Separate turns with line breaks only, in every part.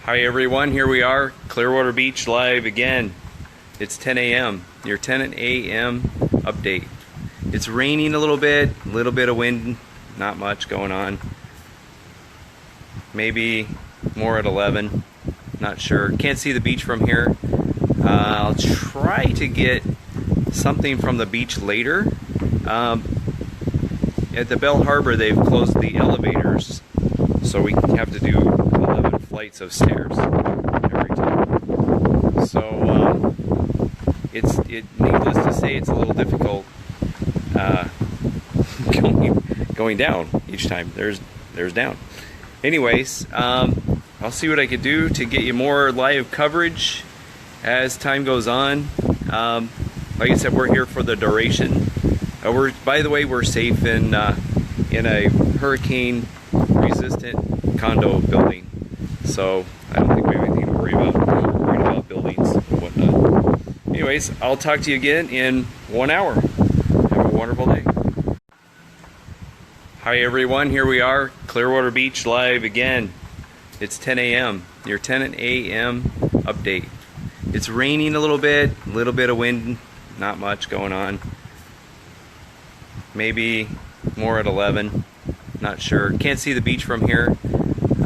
Hi everyone, here we are, Clearwater Beach live again. It's 10 a.m., your 10 a.m. update. It's raining a little bit of wind, not much going on. Maybe more at 11, not sure. Can't see the beach from here. I'll try to get something from the beach later. At the Bell Harbor, they've closed the elevators, so we have to do 11 flights of stairs every time. So needless to say, it's a little difficult going down each time. There's down. Anyways, I'll see what I could do to get you more live coverage as time goes on. Like I said, we're here for the duration. By the way, we're safe in a hurricane-resistant condo building, so I don't think we have anything to worry about. We're worried about buildings and whatnot. Anyways, I'll talk to you again in 1 hour. Have a wonderful day. Hi everyone, here we are, Clearwater Beach live again. It's 10 a.m., your 10 a.m. update. It's raining a little bit of wind, not much going on. Maybe more at 11, not sure. Can't see the beach from here.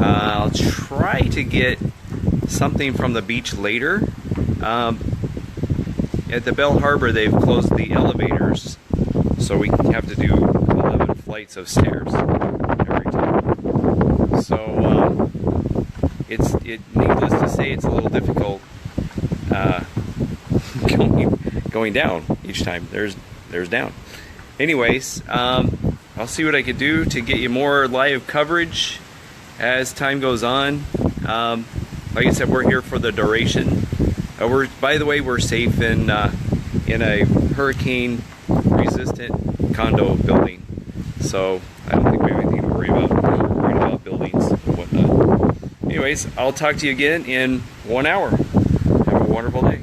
I'll try to get something from the beach later. At the Bell Harbor, they've closed the elevators, so we have to do 11 flights of stairs every time. So needless to say, it's a little difficult going down each time. There's down. Anyways, I'll see what I could do to get you more live coverage as time goes on. Like I said, we're here for the duration. By the way, we're safe in a hurricane-resistant condo building, so I don't think we have anything to worry about. We're worried about buildings and whatnot. Anyways, I'll talk to you again in 1 hour. Have a wonderful day.